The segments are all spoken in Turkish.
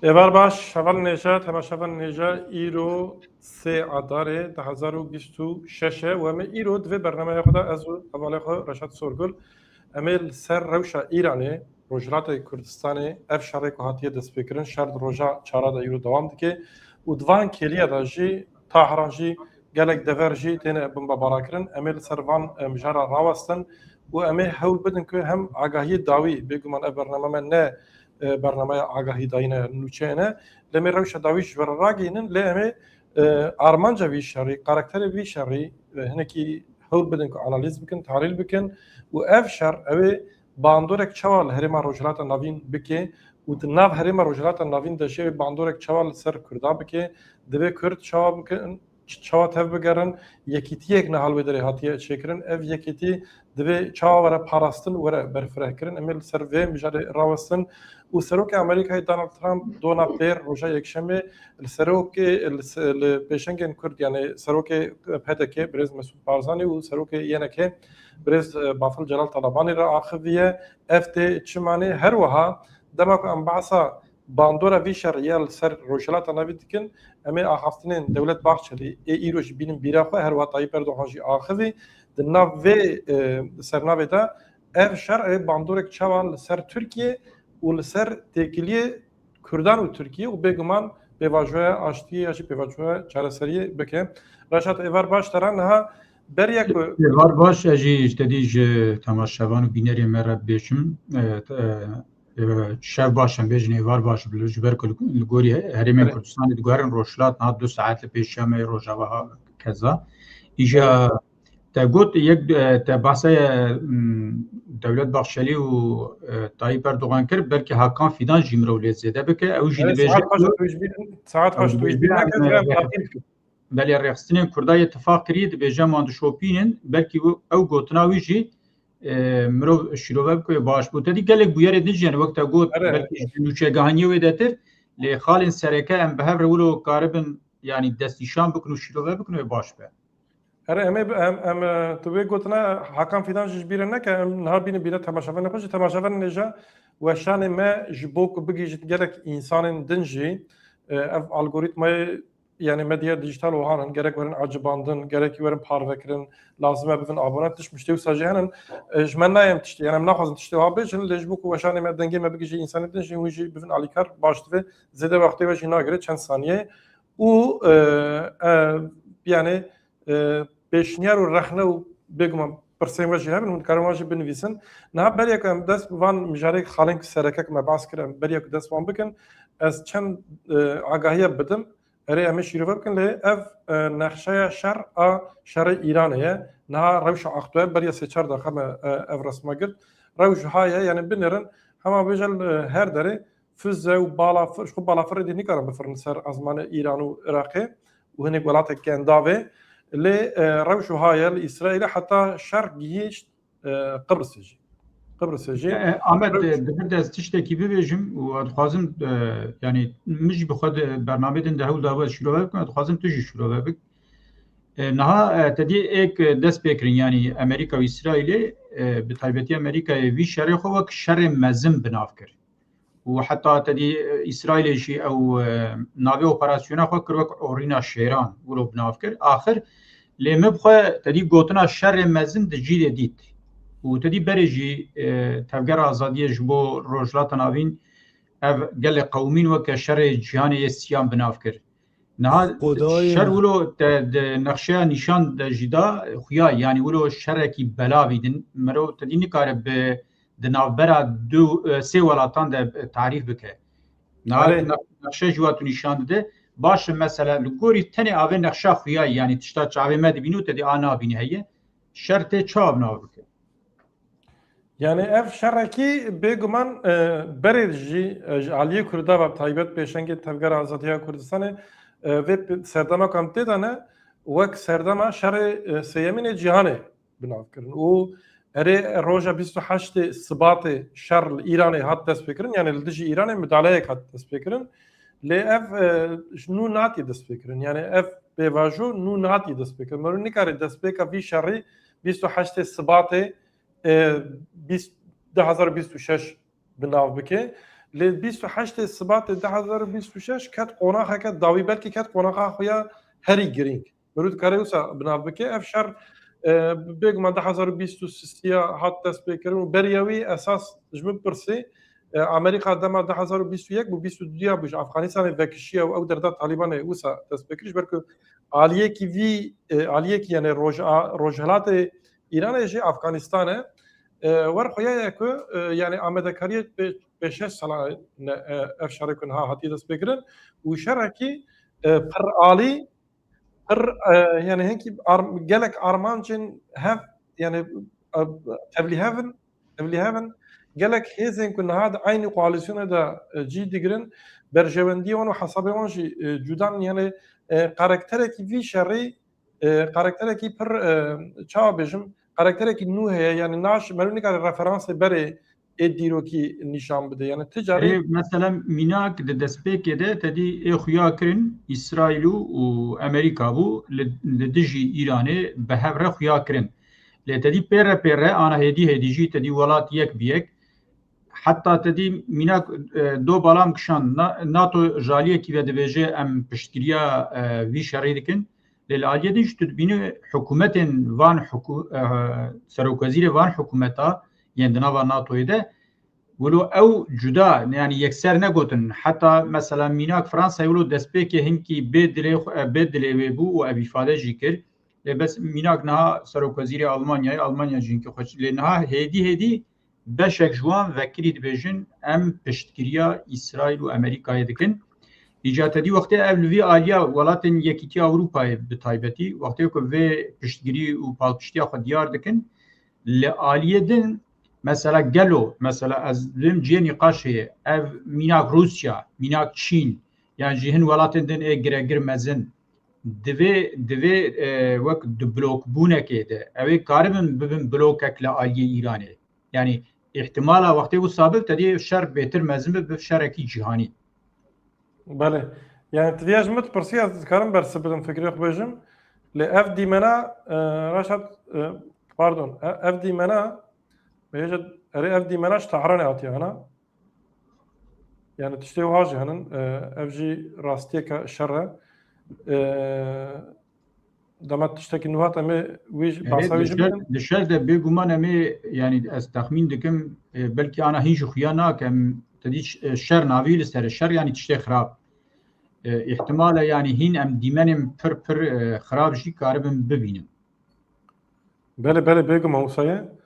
Evar baş, şaval neja, tema şaval neja, İro se adare, 2026 ve me İro dve bernameye kadar azu havale Reşat Sorgul, emel ser revşa İran'ı, Rojrata Kurdistan'ı, ev şarkı hatiye despekirin, şard roja çara da İro devam dike, u dvan keliye da jî, Tahran jî, gelek dever jî tene bomba barakirin, emel ser van mjara ravastin, و امه هول بدن که هم آگاهی داوی بگم من برنامه نه برنامه آگاهی داینه نوچینه لمی روش داویش ور راگینن لمی آرمانجا وی شری کاراکتر وی شری هنکی هول بدن که آنالیز بکن تحلیل بکن و اف شر اوی باندورک چوال هرما روجلات نوین بکی و ناو هرما روجلات نوین دشه باندورک چوال سر کردا بکی دوی کرد چوال بکن çawa tev bigerin yekîtiyek nehal vedere hatiye çêkirin ev yekîtî divê çawa were parastin were berfirehkirin em ê li ser vê mijarê rawestin û serokê Amerîkayê Donald Trump dona pêr roja yekşemê li serokê li pêşengên Kurd yani serokê PDK Birêz Mesûd Barzanî û serokê yenekê Birêz Bafil Celal Talabanî re axiviye ev tê çimanê her wiha dema ku em behsa bandora vî şerriya li ser rojhilata navî dikin em ê axaftinên Dewlet Bahçelî ê îro jî bînin bîra xwe her wa Tayyip Erdogan jî axivî di nav vê sernavê de ev şer ê bandorek çawa li ser Tirkiye û li ser têkiliyê Kurdan û Tirkiye û bêguman pêvajoya aştiyê ya jî pêvajoya çareseriyê bike. Reşat êvar baş teran niha beriya ku êvar baş jî tedî ji temaşevan û bînerê me re bêjim şev baş em bêjin êvar baş ji ber ku li gorî Herêmên Kurdistanê diguherin rojhilat niha 2 saet li pêş şemê rojava keza îja te got yek te bahsa Dewlet Bahçelî û Tayyip Erdogan kir belkî Hakan Fidan jî mirov lê zêde bike ew jî dibêje saet baş belê rêxistinên Kurdayê ittifaq kiriye dibêje wan dişopînin belkî ew gotina wî jî mirov şîrove bike baş bû tedî gelek bûyerê din jî wek te got belkî nûçegahaniyê wê de tir lê xalên sereke em bi hev re wilo karibin yanî destnîşan bikin û şîrove bikin wê baş be. Ere em tu vê gotina Hakan Fidan ji bîre neke em niha bîne bîne temaşevanê xwe ji temaşevanê neja weşanê me ji bo ku bigîjit gelek însanên din jî ev algoritmayê yani medya dijital ohanin gerek werin acibandin gerekî werin parvekirin lazim e bibin abone tişmiştê wisa jî henin ji me nayem tiştê yani em naxwazim tiştê wa bêjin lê ji bo ku weşanê me dengê me bigîjî însanê din jî wî jî bibin alîkar baş divê zêde wextê we jî nagire çend saniyê û yani pêşniyar û rexne û bêguman pirsên we jî hebin hûn dikarin wan jî binivîsin niha beriya ku em dest bi van mijarê xalên serekek me bas kir em beriya ku dest wan bikin ez çend agahiya bidim erê em ê şîrove bikin lê ev nexşeya şer a şerê Îranê ye niha rewşa axtoye beriya sê çar daxe me ev resma girt rewş haye yani binirin hema bêje her derê füze û balafir ji xwe balafirê dî nikarin bifirin ser ezmanê Îran û Iraqê û hinek welatekî endavê lê rewş û haye li İsraîlê heta şer gihîşt Qibrısê jî. Qibrısê jî Ahmet bir dest tiştekî bibêjim û dixwazim yanî min jî bi xwe bernamê din de hewl dawe şîrove bikim dixwazim tu jî şîrove bik. Niha tedî ek dest pêkirin yanî Amerîka û İsraîlê bi taybetî Amerîkayê vî şerê xwe wek şerê mezin binav kir. û heta tedî İsraîlê jî ew navê operasyona xwe kir wek orîna şêran wilo binav kir. Axir lê min bi xwe tedî gotina şerê mezin di cîrê dît. û tedî berê jî tevgera azadiyê ji bo rojhilata navîn ev gelek qewmîn weke şerê cîhanê yê siyan binav kir. Niha şer wilo di nexşeya nîşan de jî da xuya yanî wilo şerekî belavî din mirov tedî nikare bi di navbera sê welatan de tarîf bike. Nexşe jî wat nîşan dide baş mesela li gorî tenê avê nexşa xuya yanî tişta çavê me dibînî û tedî a nabînî heye şer tê çav nav bike. Yani ev şerekî bêguman berê jî ji aliyê Kurda ve taybet pêşengê tevgera azadiya Kurdistanê vê serdema kam tê de ne wek serdema şerê sêyemînê cîhanê binav kirin û erê roja 28 Sibatê şer li Îranê hat dest pêkirin yani li dijî Îranê müdahaleyek hat dest pêkirin lê ev nû natiye dest pêkirin yani ev pêvajo nû natiye dest pêkirin mirov nikare destpêka vî şerî 28 Sibatê 2026 binav bike ل 28 سبات 2026 کات قوناخه که داوی بلکی کات قوناخه خویا هری گرینگ برود کاری وسا بنابکه افشار بيج ما 2023 هات دست بکرن و بریاوی اساس جمع پرسی امریکا دما 2021 و 22 بش افغانستان وکشی او دردا طالبان وسا دست بکرش برکو عالیه کی وی عالیه کی یعنی روجهلات ایران جی افغانستان ور خویا که یعنی آمدکاری به 6 سال افشار کنها هاتی دست بکرن و شرکی پر عالی يعني هيك قالك ارمانجن هاف يعني تبلي هافن قالك هيزن كنا هذا عين كواليسيون هذا جي ديجرن برجوندي ونو حسابي وانجي جودان يعني كاركترك في شري كاركترك بر تشابجم كاركترك نو هي يعني ناش مالونيك ريفرنس بري اديرو كي نشان بده يعني تجاري مثلا ميناك دسبيك ده تدي اخويا كرن اسرائيل وامريكا بو لدجي ايراني بهبره خويا كرن لتدي بيره انا هدي جي تدي ولات يك بيك حتى تدي ميناك دو بالام كشان ناتو جاليه كي بدبيجي ام بشتريا في شريدكن للعاديه دي تدبين حكومه وان سروكزير وان حكومتا يندنا ناتو ده ولو او جدا يعني يكسر نقطن حتى مثلا ميناك فرنسا يقولوا دسبيك هنكي بدل بو وابي فاده جيكر بس ميناك نها سروكوزيري المانيا جينكي خوش لانها هدي بشك جوان وكريد بيجن ام بشتكريا اسرائيل وامريكا يدكن ايجاد دي وقت اولوي عاليه ولاتن يكيتي اوروبا بتايبتي وقت يكو في بشتكري وبالبشتيا خو ديار دكن لعاليه مثلا گلو مثلا از لم جی نقاش هي اف ميناك روسيا ميناك چین يعني جهن ولاتن دن اگرگر مزن دوی وقت بلوك بونه كده اوي قاربن ببن بلوكك لآلية ايراني يعني احتمالا وقتی و سابق تدي شر بهتر مزن بشركي جهاني بله يعني تدياج مت برسي از كارم برس بدن فكري خبجم لاف دي منا راشد باردون اف دي منا بيجد اري اف دي مناش تعراني اتي انا يعني تشتيو هاجي هنن اف جي راستيكا شر دمت تشتكي نوات امي ويج باساوي جبن الشر ده بيجومان امي يعني استخمين دكم بلكي انا هيج خيانا كم تديش الشر نافي لسر الشر يعني تشتي خراب احتمال يعني هين ام ديمنم پر خراب جي قاربن ببينم بله بيجو موسايه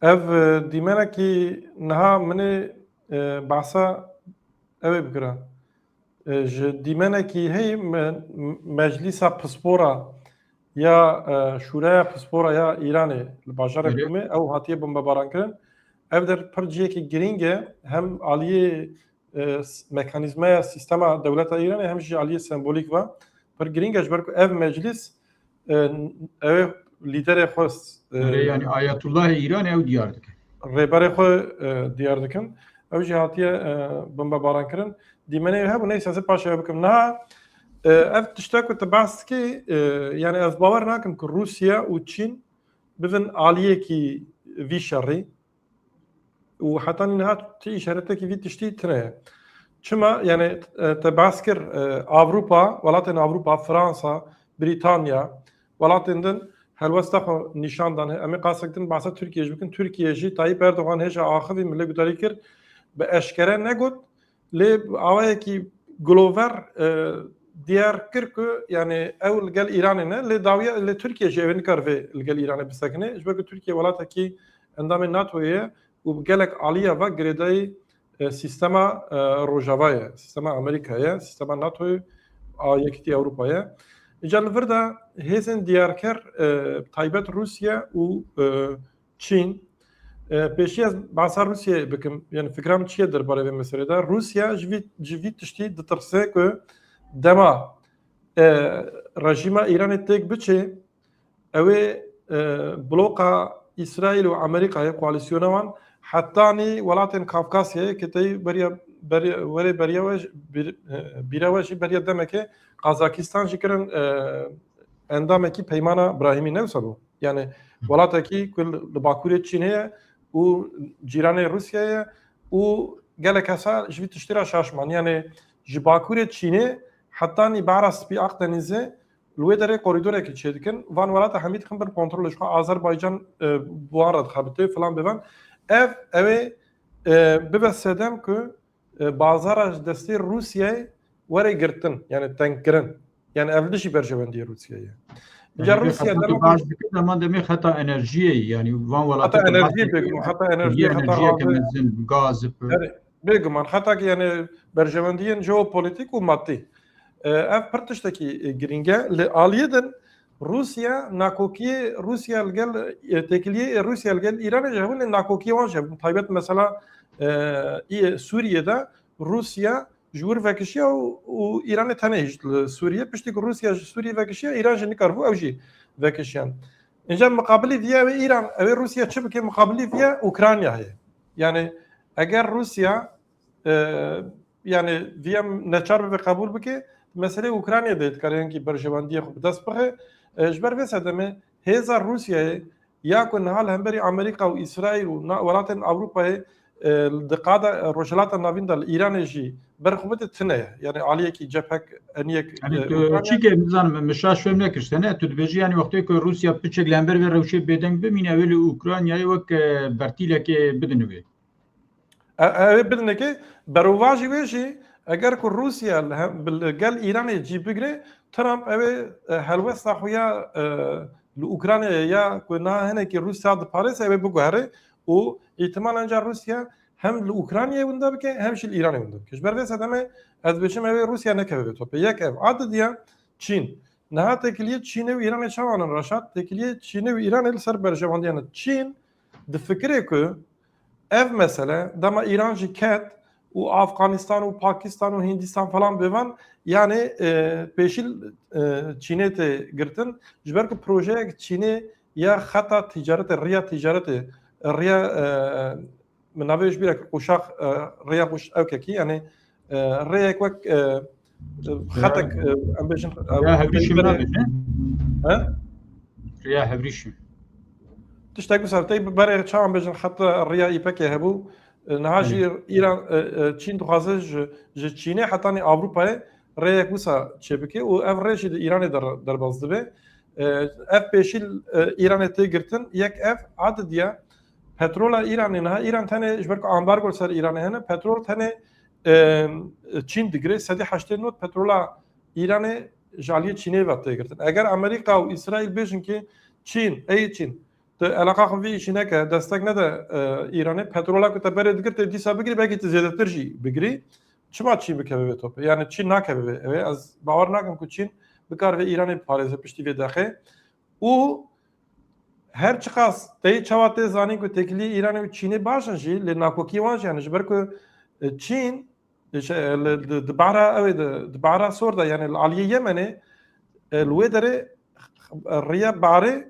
اف ديمانا كي نها من بعثا اوي بكرا ديمانا كي هي مجلس باسبورا يا شورای باسبورا يا ايراني الباجار حكومه او هاتيه بمباران كرن اف در برجي كي جرينجه هم عاليه ميكانيزما سيستما دولة ايران هم جي عاليه سيمبوليك و پر جرينجه جبركو اف مجلس او لیدر خواست يعني آیت الله ایران او دیار دکن ریبر خو دیار دکن او جهاتیه بمب باران کرن دیمنه هبو نیست از پاشه بکم نه اف تشتاكو تبعث كي يعني اف باور ناكم روسيا وتشين بذن عاليه كي في شري وحتى انها تي شرطه كي في تشتي ترى كما يعني تبعث كر اوروبا ولاتن اوروبا فرنسا بريطانيا ولاتن هل وستخو نشان دانه امی قاسکتن بحثا ترکیه جبکن ترکیه جی طایب اردوغان هجا آخوی ملی گداری کر به اشکره نگود لی آوه کی گلوور دیار کر که یعنی اول گل ایرانی نه لی داویه لی ترکیه جی اون کار وی الگل ایرانی بسکنه جبکن ترکیه ولاتا کی اندام ناتویه و بگلک عالیه و گریدای سیستما روجاوایه سیستما امریکایه سیستما ناتوی یکتی اوروپایه جالب فردا هزن دیارکر تایبت روسیا و چین پیشی از بحث روسیا بکم یعنی فکرام چیه درباره این مسئله دار روسیا جوی تشتی دترسه که دما رژیم ایران تک بچه اوه بلوکا اسرائیل و امریکا کوalisyonوان حتی نی ولاتن کافکاسیه که تی بیراوش بریا دمکه قازاکستان جکرن اندامه کی پیمانا ابراهیمی نوسلو یعنی ولاتا کی کل باکوری چینه و جیران روسیه و gelek hesa ji tiştira şaşman yani ji bakurê Çînê heta bara spî Akdenizê li derê koridoreke çêdikin van welata hemî dixin bir kontrol ji Azerbaycan buwan re dixebite filan bivan ev bibe sedem ku bazara ji destê Rûsyayê were girtin yani tenkkirin yani ev dijî berjewendiya Rûsyayê. Yani Rusya zaman demek hatta enerjiye yani van hatta enerji begum hatta enerji hatta kemizin gaz begum hatta ki yani berjewendiyen jeopolitik u maddi ev pırtıştaki giringe li aliyedin Rusya nakokiye Rusya gel tekliye Rusya gel İran'a cevabın nakokiye var cevabın taybet mesela Suriye'de Rusya jur vekişiya u İran'ı tanıyış Suriye piştik Rusya Suriye vekişiya İran jeni karbu evji vekişiyan ince mukabili diye ve İran ve Rusya çıbıke mukabili diye Ukrayna yani eğer Rusya yani diye neçar ve kabul bike mesela Ukrayna'da etkarayan ki berjevandiye xub dest bixe jber ve sedeme heza Rusya'ya ya ku nihal hemberi Amerika u İsrail u welatên Avrupa'ya دقاده روشلات ناوین دل ایران جی برخوبت تنه yani aliyeki cephek eniyek yani çi ki bizan meşaş film nekirse tu dibêjî yani wextê ku Rusya piçek lember ve rewşê bêdeng bimîne wê li Ukraynayê wek bertîlekê bidin wê ev bidin ki berovajî wê jî eger ku Rusya gel İranê cî bigire Trump ev helwesta xwe ya li Ukraynayê ya ku na hinekî Rusya diparêse ev biguhere û ihtimalen Rusya hem li Ukraynayê wenda bike hem jî li İranê wenda bike. Ji ber vê sedemê ez dibêjim ew ê Rusya nekeve vê topê. Yek ev adi diye Çîn. Niha tekiliye Çînê û İranê çawanin reşat tekiliye Çînê û İranê li ser berjevandiyan. Çîn di fikirê ku ev mesele dema İran jî ket û Afganistan û Pakistan û Hindistan falan bivan yani pêşîl Çînê tê girtin ji ber ku projeyek Çînê ya xeta tîcaretê riya tîcaretê riya من نویش بیره که قشاق ریا قش اوکی یعنی ریا یک خطک امبیشن ریا هبریشم ها ریا هبریشم تشتاق بسرتي برای چه امبیشن خط ریا ایپکی هبو نهاجی ایران چین دخوازه ج چینه حتی نی اروپا ریا کوسا چه بکی و افریج ایرانی در بازده به اف پیشیل ایرانی تیگرتن یک اف عددیه petrol İran'ın ha İran tane jberko ambargo ser İran'e hene petrol tane Çin digre sedi haşte not petrola İran'e jaliye Çin'e vattı girtin. Eğer Amerika ve İsrail bejin ki Çin de alaka vi işine ki destek ne de İran'e petrola ku tabere digirte disa bigri belki te ziyadettir jî bigri çima Çin bikeve tope yani Çin nakeve ve az bavar nakim ku Çin bikar ve İran'e pareze pişti ve dahi u her çıkas tey çavatê zanîn ku tekilî İranê û Çînê başin jî li nakokî wan jî yani ji ber ku Çîn di bara ew di bara sor da yani li aliyê Yemenê li wê derê riya barê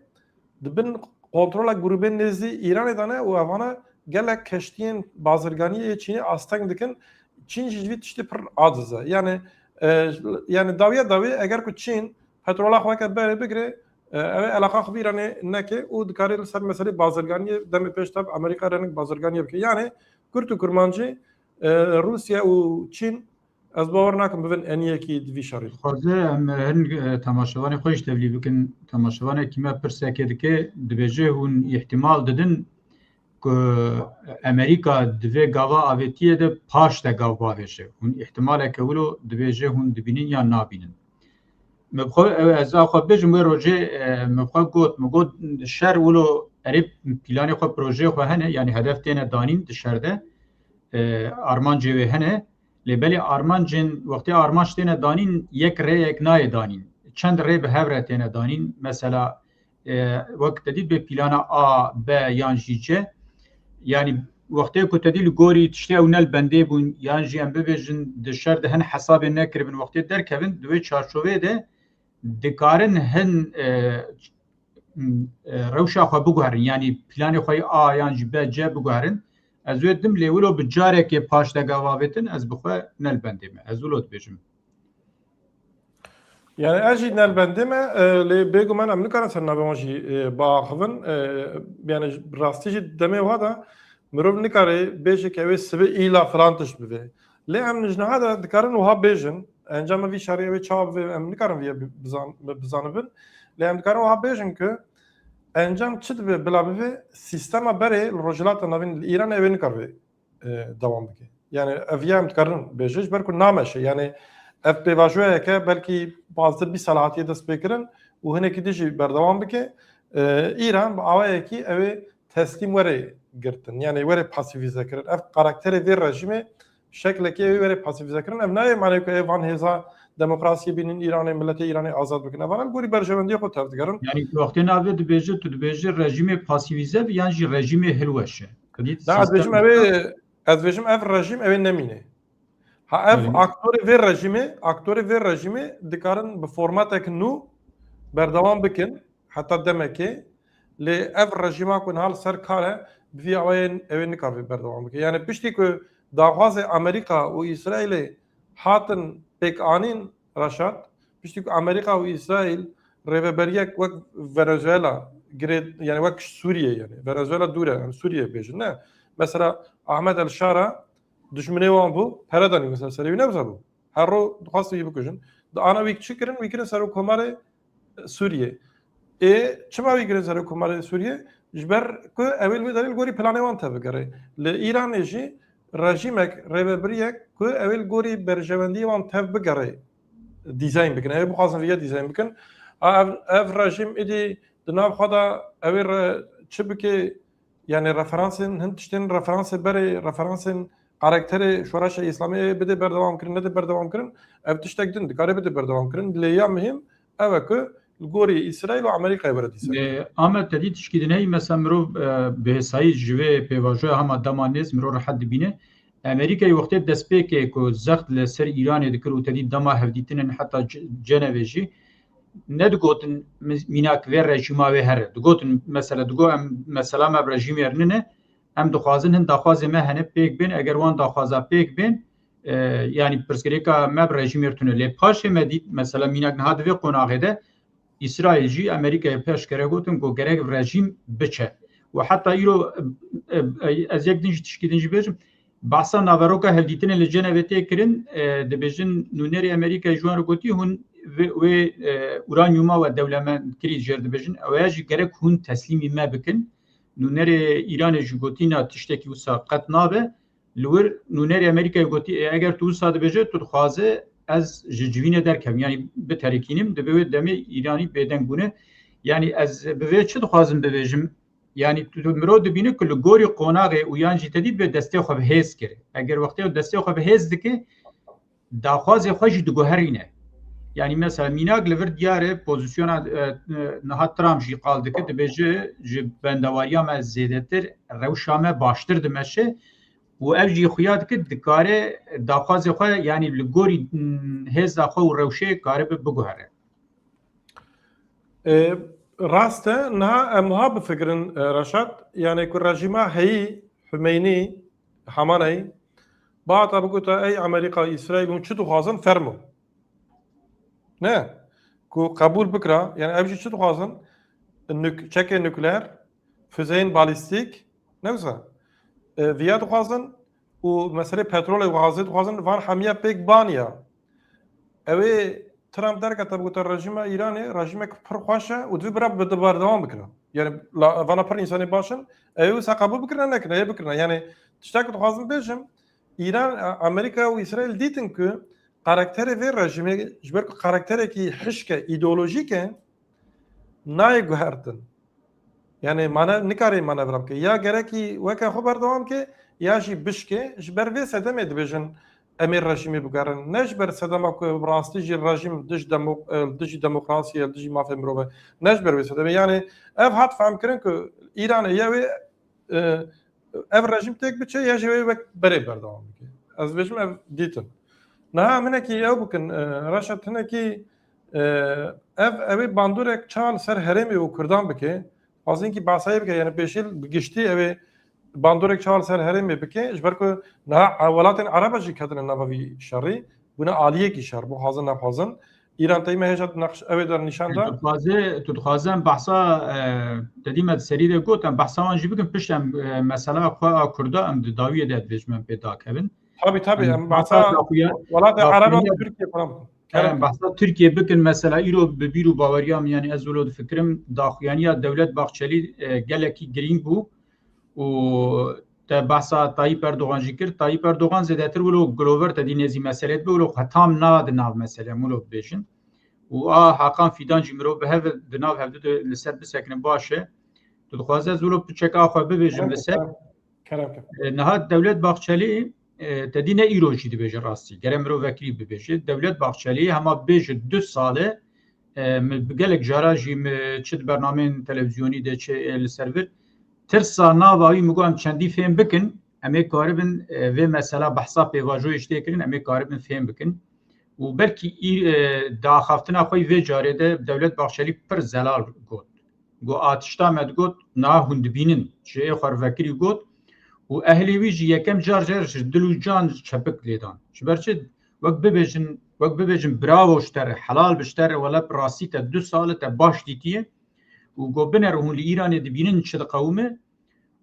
dibin kontrola grûbên nêzî İranê de ne û evana gelek keştiyên bazirganiyê Çînê asteng dikin Çîn jî ji vî tiştê pir aciz e yani dawiya dawî eger ku Çîn petrola xwe ke berê bigire ev alaka xbîranê neke û dikarê li ser meselê bazirganiyê demê pêş tev Amerîka renik bazirganiyê bike yani Kürt û Kurmancî Rusya û Çîn ez bawer nakim bibin eniyekî di vî şerê xwaze em hin temaşevanê xwe ji tevlî bikin temaşevanekî me pirseke dike dibêje hûn ihtimal didin ku Amerîka divê gava avêtiyê de paş de gav bavêje hûn ihtimaleke wilo dibêje hûn dibînin yan nabînin مبخو از آخر بچم و روزه مبخو گوت شهر ولو عرب پلانی خو پروژه خو هنه یعنی هدف تینه دانین دشرده آرمان جوه هنه لبلی آرمان جن وقتی آرمانش تینه دانین یک ری یک نای دانین چند ری به هفره تینه دانین مثلا وقت دید به پلان آ ب یان جیجه یعنی وقتی که تدیل گوری تشتی اونل بنده بون یان جی ام ببیجن دشرده هن حساب نکربن وقتی در کبن دوی چارچوبه ده دکارن هن روشا خو بگوهرن یعنی پلان خوی آ یان جی به جه بگوهرن از ودم لیولو بجاره که پاش دگاوابتن از بخو نل بنده me از ولود بجم yani eji nel bende me li bêgo me em nikarin ser navê wan jî biaxivin yani rastî jî demê wa da مرۆڤ نکارێ بێژێک ئەوێ سبێ ئیلا فلان تشت ببێ لێ ئەم نژنەهادا دikarin wiha bêjin encama vî şeriyê wê çawa bivê em nikarin vê bizanibin lê em dikarin wiha bêjin ku encam çi dibe bila bivê sîstema berê li rojhilata navîn li Îranê ew ê nikar vê dewam bike yani ev ya em dikarin bêje ji ber ku nameşe yani ev pêvajoyeke belkî bazdir 20 sala hatiye dest pêkirin û hinekî dijî berdewam bike İran bi awayekî ew ê teslîm were girtin yani were pasîvîze kirin ev karakterê vê rejimê şeklekê ew were pasîvîze kirin ev nayê manê ku ev van hêza demokrasiyê bînin İranê milletê İranê azad bikin ev gorî berjewendiyê xwe tev dikirin yani wextê navê dibêje tu dibêje rejimê pasîvîze yan jî rejimê hilweş e ez bêjim ew ê ez bêjim ev rejim ew ê nemîne ha ev aktorê vê rejimê dikarin bi formatek nû berdewam bikin heta demekê lê ev rejima ku nihal ser kar e bi vî awayên ew ê nikar vê berdewam bike yani piştî ku daxwazê Amerîka û İsraîlê hatin pêkanîn reşat piştî ku Amerîka û İsraîl rêveberiyek wek Venezuela girê yani wek Sûriye yani Venezuela dûr e em Sûriye bêjin ne mesela Ahmed El Şara düşmanê wan bû here danî mesela serê wî nebû her ro dixwast wî bikujin di ana wî çi kirin wî kirin serokkomarê Sûriye çima wî kirin serokkomarê Sûriye ji ber ku ew ê wê derê li gorî planê wan tevbigere li Îranê jî rejimek rêveberiyek ku ew ê li gorî berjewendiyê wan tev bigere dîzayn bikin ew ê bixwazin vêya dîzayn bikin ev rejim êdî di nav xwe da ew ê çi bike yani referansên hin tiştên referansê berê referansên karakterê şoreşa İslamî bide berdewam kirin nede berdewam kirin ev tiştek din dikare bide berdewam kirin lê ya mühim ew e ku li gorî İsraîl û Amerîkayê were dîsa Ahmet tedî tişkî dineyî mesela mirov bihêsayî ji vê pêvajoya hema demanêz mirov rehet dibîne Amerîkayê wextê destpêkê ku zext li ser Îranê dikir û tedî dema hevdîtinên heta Cenevê jî nedigotin mînak vê rejîma wê here digotin mesela digo em mesela me rejîmê rîne em dixwazin hin daxwazê me hene pêk bên eger wan daxwaza pêk bên yani pirsgirêka me rejîmê tune lê paşê me dît mesela mînak niha divê qonaxê de İsraîl jî Amerîkayê pêşkere gotin ku gerek rejîm biçe û heta îro ez yek din jî tişkî din jî bêjim bahsa naveroka hevdîtinê li Cenevê tê kirin dibêjin nûnerê Amerîkayê ji wan re gotî hûn wê uranyuma we dewlementkirî jêr dibêjin ew jî gerek hûn teslîmî me bikin nûnerê Îranê jî gotîna tiştekî wisa qet nabe li wir nûnerê Amerîkayê gotî eger tu wisa dibêje tu dixwaze ez ji civînê derkevim yani biterekînim dibe wê demê Îranî bêdeng bûne yani ez bi vê çi dixwazim bibêjim yani tu mirov dibîne ku li gorî qonaxê û yan jî tedî be destê xwe bi hêz kir eger wextê destê xwe bi hêz dike daxwazê xwe jî digoherîne yani mesela mînak li vir diyare pozisyona niha Trump jî qal dike dibêje ji bendewariya me zêdetir rewşa me baştir dimeşe û ev jî xuya dike dikare daxwazê xwe yani li gorî hêza xwe û rewşê kare bi biguhere rast e niha em wiha bifikirin Reşat yani ku rejîma heyî Hümeynî Hemaneyî bata bigota ey Amerîka İsraîl hûn çi dixwazin fermo ne ku qebûl bikira yani ev jî çi dixwazin çekê nükleer füzeyên balîstîk ne wisa vîya dixwazin û meselê petrolê û gazê dixwazin van hemiya pêk baniya ew ê Trump derkete bigota rejîma Îranê rejîmek pir xweş e û divê bira berdewam bikira yani vana pir însanê baş in ew wisa qebûl bikirin nekin ê bikirin yani tiştek dixwazim bêjim İran Amerîka û İsraîl dîtin ku karakterê vê rejimê ji ber ku karakterekî hişk e îdeolojîk e nayê guhertin yani nikarê manevra bike ya gerekî weke xwe berdewam ke ya jî bişke ji ber vê sedemê dibêjin em ê rejimê bigerin ne ji ber sedema ku rastî jî rejim dijî demokrasiyê dijî mafê mirov e ne ji ber vê sedemê yani ev hat femkirin ku İranê ya wê ev rejim têk biçe ya jî wê wek berê berdewam bike ez dibêjim ev dîtin niha hinekî ew bikin Reşat hinekî ev ê bandorek çal ser herêmê û Kurdan bike xwazînkî behsayê bike yani pêşîl giştî ew ê bandorek çal ser herêmê bike ji ber ku niha welatên Arab jî ketine nava vî şerî bûne aliyekî şer bû xwazin nexwazin ایران تایی مهجت نقش اوی در نشان ده تو دخوازم بحثا تدیم سری ده گوتم بحثا وانجی بکن پشتم مثلا خواه کرده ام داویه ده بجمن پیدا کبن tabii مثلا ولات عرب ترکیه کنم بحثا ترکیه بکن مثلا ایرو ببیرو باوریام یعنی از ولود فکرم داخویانی دولت باخچلی گلکی گرینگ بو و تا بحثا طایب اردوغان جی کرد طایب اردوغان زیادتر ولو گلوور تدی نزی مسئلت به ولو ختام ناد ناو مسئله مولو بشن و حقان فیدان جی مرو به هف دناو هف دو لسر بسکنن باشه تو دخوازه زولو بچک آخوا ببیجن بسک نهاد دولت باخچلی تدی نه ایرو جی دی بیجه راستی گرم مرو وکیلی ببیجه دولت باخچلی هما بیجه 2 ساله بگلک جارا جی چه برنامه تلویزیونی ده چه لسرور ترسا ناوی مگوام چندی فهم بکن امی کاربن و مثلا بحثا پیواژو اشته کردن امی کاربن فهم بکن و بلکی داخافتنا خوی و جاره ده دولت باخچلی پر زلال گوت گو آتشتا مد گوت نا هند بینن چه خور وکری گوت و اهلی ویجی یکم جار جارش دلو جان چپک لیدان شبرچه وقت ببیجن براوشتر حلال بشتر ولا براسی تا 2 ساله تا باش دیتیه و گو بنر هون ایران دبینن چه قومه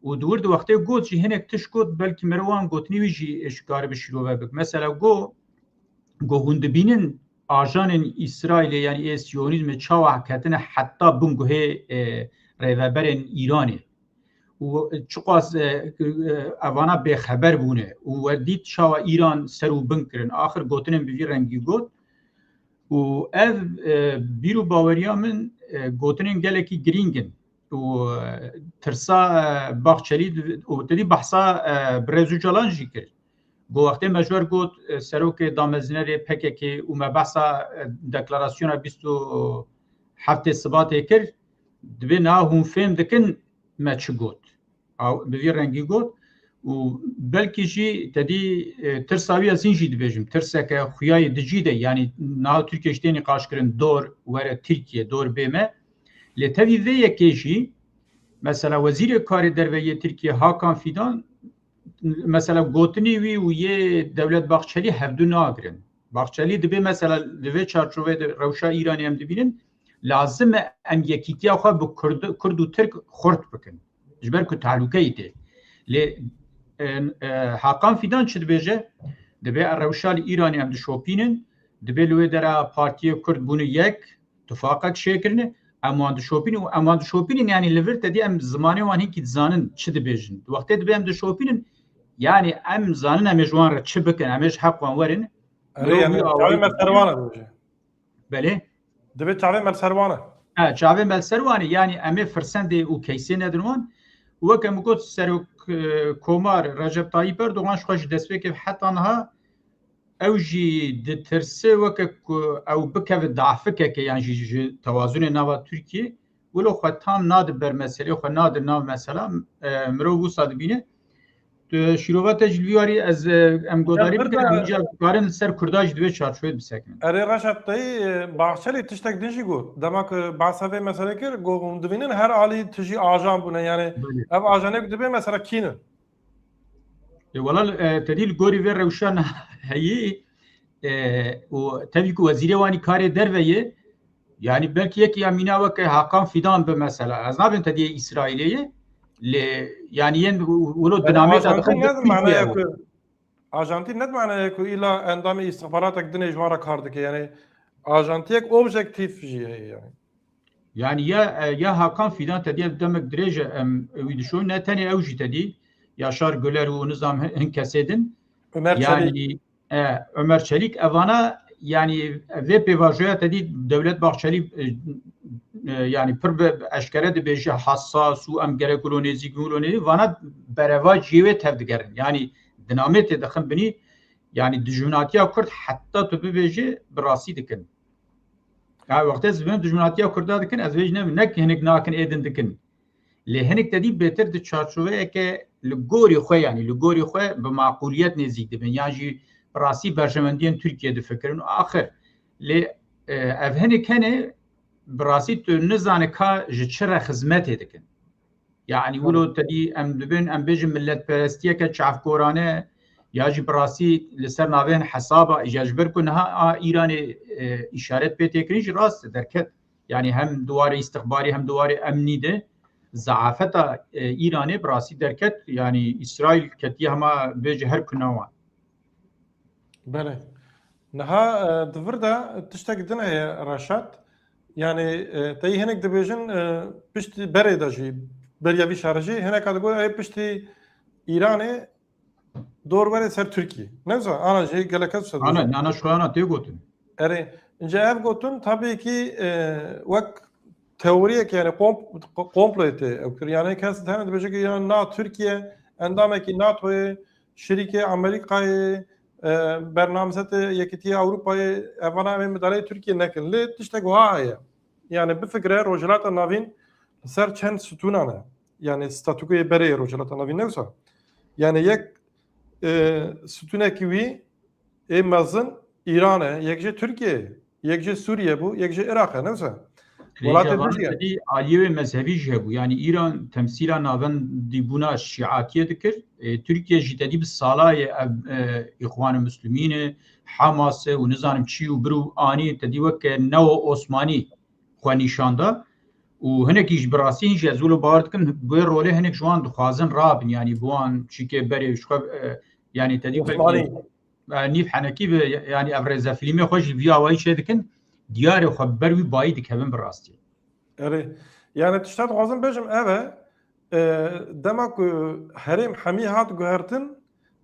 و دور دو وقته گوت جی هنک تش گوت بلکی مروان گوتنی ویجی اشکار بشیرو بک مثلا گو هون دبینن آژان اسرائیل یعنی اسیونیزم چاو حکتن حتی بونگوه ریوبرن ایرانه و چقاس اوانا به خبر بونه و دید چاو ایران سرو بنکرن آخر گوتنن بوی رنگی گوت و اف بیرو باوریا من گوتنن گلکی گرینگن و ترسا باخچلی و تدی بحثا برزو جلان جی کرد گو وقتی مجبور گوت سروک دامزنری پککی و مبحثا دکلاراسیون 27 ثبات کرد دبی نا هم فهم دکن ما چه گوت او بوی رنگی گوت و بلکی جی تدی ترساوی از این جی دبیجم ترسا که خویای دجیده یعنی نا ترکیه اشتینی قاش کرن دور وره ترکیه دور بیمه لتوی وی یکیشی مثلا وزیر کار درویه ترکیه هاکان فیدان مثلا گوتنی وی و یه دولت باخچلی هفدو ناگرن باخچلی دبی مثلا دوی چارچوبه روشا ایرانی هم دبینن لازم ام یکیتی آخوا با کرد و ترک خورد بکن جبر که تعلقه ایده حاکان فیدان چه دبیجه دبی روشا ایرانی هم دشوپینن دبی لوی در پارتی کرد بونه یک تفاقک شکرنه امان شوپینن یعنی لورت دی ام زمانه وان هیچ زانن چه دبیجن وقتی دبی ام دشوپینن یعنی ام زانن ام جوان را چه بکن امش حق وان ورن یعنی چاوی ملسروانه دوجه بله دبی چاوی ملسروانه چاوی ملسروانه یعنی ام فرسند او کیسه ندروان وکم گوت سر کومار رجب طایب اردوغان خوش دسته که حتی انها او جی دترسه وک او بکو ضعفک که یعنی جی توازن نوا ترکیه ولو خو تام ناد بر مسئله خو ناد ناو مثلا مرو وو صادبینه شیروات تجلیواری از ام گوداری بکنم اینجا کارن سر کرداج دوی چارچوبه بسکنن اره رشد تایی باخچلی تشتک دنجی گو دماغ بحثه مثلا کر گو دوینن هر عالی تجی آجان بونه یعنی او آجانه دبی مثلا کینه والله تدیل گوری و روشان هایی و تبیکو وزیری وانی کار درویه یعنی بلکه یکی امینه وکه حقان فیدان به مثلا از نابن تدیه اسرائیلیه یعنی ین ولو دنامه آژانتی ند معنی که ایلا اندام استخبارات دنیا جوارا کارده که یعنی آژانتی یک اوبژکتیف جیه یعنی یا حقان فیدان تدیه دمک درجه ویدشون نه تنی اوجی تدی یاشار گلر و نظام هن کسیدن یعنی عمر چلیک اوانا یعنی و پیواژویا تدی دولت باخچلی یعنی پر اشکره د بیشه حساس و ام گره کلونیزی کلونی وانا بروا جیوه تفدگرن یعنی دنامت دخم بنی یعنی دجوناتیا کرد حتی تو بیشه براسی دکن وقت از بین دجوناتیا کرد دکن از وجه نک هنک ناکن ایدن دکن لهنک تدی بهتر د چارچوبه که لگوری خو یعنی لگوری خو به معقولیت نزدیک دبن یعنی براسی برجمندین ترکیه د فکرن آخر ل افهنک کنه براسی تو نزانه که چرا خدمت دکن یعنی ولو تدی ام دبن ام بيج ملت پرستیه که چافکورانه یا جی براسی لسر ناوین حسابا اجاجبر کو نها ایران اشارت به تکریج راست درکت یعنی هم دوار استخباری هم دوار امنی ده ضعافت ایران براسی درکت یعنی اسرائیل کتی هما بیجه هر کنوان بله نها دفردا تشتاق دنا راشد يعني تي هناك دبيجن بشتي بريداجي بريابي شارجي هناك هذا اي بشتي ايراني دور بري سر تركيا نفسه انا جاي قال لك انا شو انا تيغوتن اري جاء قلتن طبيعي كي وك توريك يعني كومبليت يعني كاس ثاني دبيجي يعني نا تركيا عندما كي ناتو شركه امريكا برنامجات یکیتی اروپای اونا من مداره ترکیه نکن لی تشتگو هایا يعني بفكره رجلات النافين سر چند ستونانه يعني ستاتوكي بري رجلات النافين نوسا يعني يك ستونه كوي مازن ايران يكجي تركيا يكجي سوريا بو يكجي العراق نوسا ولات الدجي عاليه مذهبي جهبو يعني ايران تمثيلا نابن ديبونا الشيعاتيه ذكر تركيا جديد بالصلاه اخوان المسلمين حماس ونظام تشي وبرو اني تديوك نو عثماني خوانيشاندا وهناك براسين جازول باردكن بروله هناك جوان دخوازن رابن يعني بوان شيكي بري شخب يعني تديوك نيف حنكي يعني ابرز فيلمي خوش فيا واي شدكن ديار خبر وي بايد كبن براستي اري يعني تشتات غازم بجم اوه دمك حريم حمي هات جوهرتن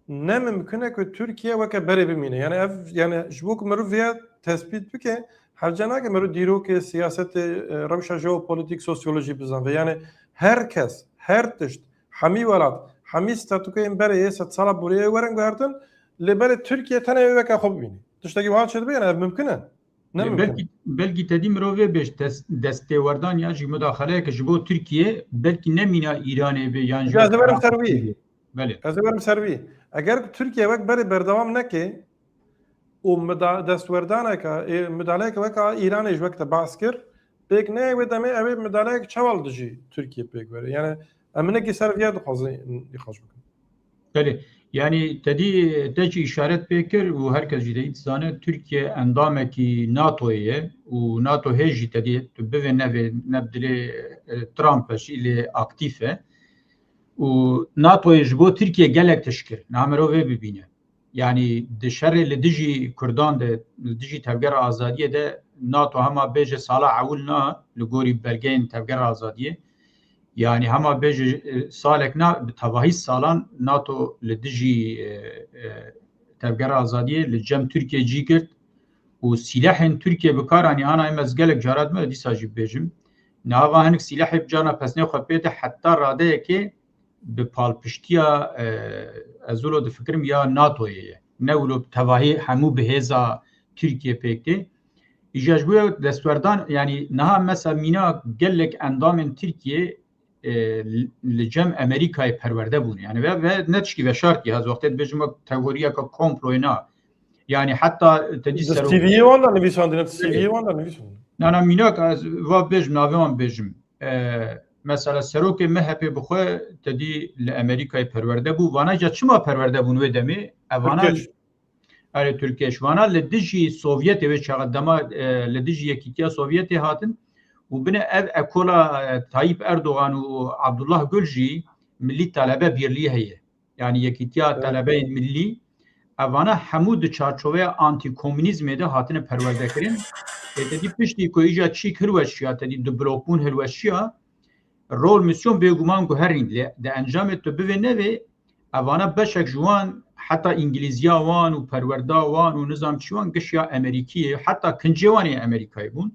نم ممكنه كو تركيا وك بري بمينه يعني يعني جبوك مروفيا تثبيت بك هرجناك مرو ديروك سياسه روشا جيوبوليتيك سوسيولوجي بزن يعني هركس هرتشت حمي ولاد حمي ستاتوكين بري ست سالا بوريه ورن جوهرتن لبر تركيا تنه وك خب بيني تشتاقي وهات شد بينه ممكنه بلکی تدی مروه بیش دسته وردان یا جی مداخله که جبو ترکیه بلکی نمینا ایرانه به یان جو ازبرم سروی بله ازبرم سروی اگر ترکیه وقت بری بردوام نکه و دست وردانه که مداله که وقت ایرانش وقت باز کرد بیگ نه و دمی اوی مداله که چوال دجی ترکیه بیگ بره یعنی امنه کی سرویه دخوازی یخاش بکن بله yani tedi işaret bekir و herkes jideyt zane Türkiye endameki NATO'ye و NATO heji tedi beve nebdili Trump ile aktife و NATO'ye jbo Türkiye gelek teşkir namero ve bibine yani dışarı le diji Kurdan de diji tevger azadiye de NATO hama beje sala avulna le gori belgein tevger azadiye yani hama beji salekna tavahi salan NATO لدجي تبقر آزادية لجم تركيا جيكرت وسلاح تركيا بكار يعني أنا مزقلك جارات ما دي ساجب بيجم نهاوا هنك سلاح بجانا پس نيو خبيته حتى راده كي بپالپشتيا ازولو دي فكرم يا ناتوية نولو تواهي همو بهزا تركيا بيكتي إجاجبويا دستوردان يعني نها مثلا مينا قلك اندام تركيا لجم امریکای پرورده بونه یعنی و نتشکی و شرطی از وقتی بجم تئوریا که کمپلوینا یعنی حتی تدیسرو تی وی وان نویساندن تی وی وان نویساندن نه میناک از و بجم ناوان بجم مثلا سروک مهپ بخو تدی لامریکای پرورده بو وانا جا چما پرورده بون و دمی اوانا اره ترکیش وانا لدجی سوویت و چقدما لدجی یکیتیا سوویت هاتن وبنا اكولا طيب اردوغان وعبد الله جولجي ملي طلبه بيرلي هي يعني يكيتيا طلبه ملي اوانا حمود چارچوبه انتي كومونيزم ده هاتنه پرورده کرين تدي پشتي کو ايجا چي کروشيا تدي دبلوپون هلوشيا رول ميسيون بيگومان گو هرين ده انجام تو بينه اوانا بشك جوان حتى انجليزيا وان وپروردا وان ونظام چوان گشيا امريكي حتى كنجواني امريكاي بون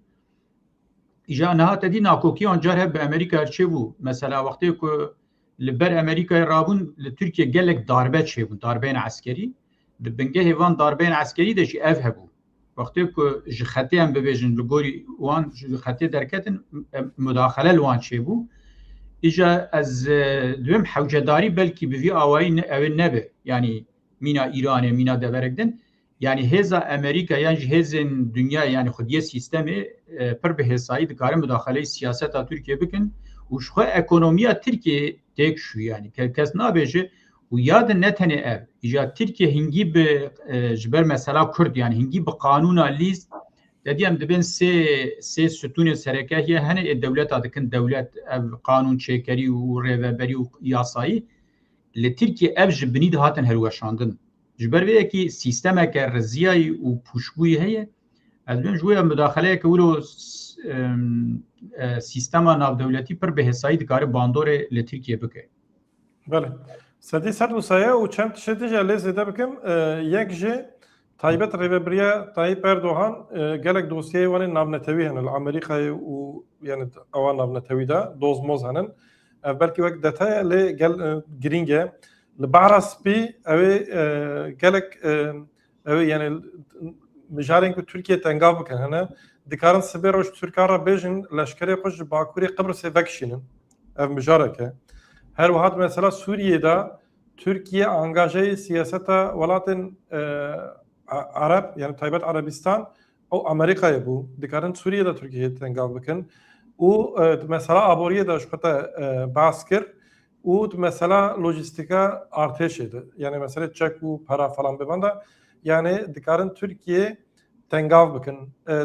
ایجا نه تدی ناکوکی آنجار به امریکا چه بو مثلا وقتی که لبر امریکا رابون لترکیه گلک داربه چه بو داربین عسکری دبنگه هیوان داربین عسکری دشی اف هبو وقتی که جختی هم ببیجن لگوری وان جختی درکتن مداخله لوان چه بو ایجا از دویم حوجداری بلکی بوی آوائی نبه یعنی مینا ایرانه مینا دبرگدن yani heza Amerika yani hezin dünya yani xudiye sistemi per behesayı dikare müdahale siyaseta Türkiye bikin u şu ekonomiya Türkiye tek şu yani kes nabeje و یاد نتنه اف اجا ترکیه هنگی به جبر مثلا کرد یعنی هنگی به قانون لیست دادیم دبن سه ستون سرکهی هنه دولت دکن دولت قانون چکری و ریوبری و یاسایی لترکیه اف جبنی ده هاتن هروشاندن جبر وی کی سیستم که رزیای و پوشگوی هه از بین جوی مداخله که ولو سیستم ناو دولتی پر به حسایی دکار باندور لترکیه بکه بله سدی سر دو سایه و چند تشتی جا لیز ده بکم یک جه تایبت ریوبریا تایب اردوغان گلک دوسیه وانی نابنتوی هنن الامریکای و یعنی اوان نابنتوی ده دوز موز هنن بلکه وقت دتای لی گل گرینگه لبعرس بی اوی گلک اوی یعنی مجارین که ترکیه تنگاو بکن هنه دکارن سبی روش ترکار را بیجن لشکری خوش باکوری قبرس وکشینن اف مجاره که هر وقت مثلا سوریه دا ترکیه انگاجه سیاست ولاتن عرب یعنی تایبت عربستان او امریکا بو دکارن سوریه دا ترکیه تنگاو بکن و مثلا آبوریه دا شبته باسکر و مثلا لوجستیکا ارتش ده یعنی مثلا چک و para falan ببنده یعنی دکارن ترکیه تنگاو بکن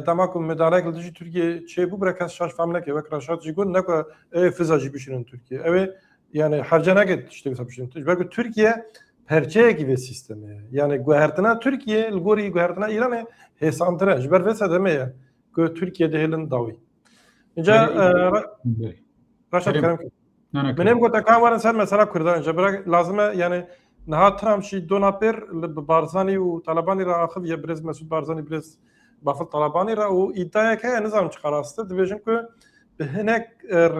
دما که مداره کلدی ترکیه چه بو برکاس شاش فهم نکه وکر شاش جیگون نکه فضاجی بشینن ترکیه اوه yani harcana işte bir sapışın. Belki Türkiye perçeye gibi sistemi. Yani gühertına Türkiye, Lgori gühertına İran'e hesantıra. Jber vese demeye. Ki Türkiye'de helin davi. İnce Raşat Kerem ki. Benim gota kameran sen mesela Kürdan. Jber lazım yani naha Trump şi donaper Barzani u Talabani ra akhv ya brez Mesut Barzani brez bafıl Talabani ra u iddiaya ki nizam çıkarastı. Dibejin ki هناك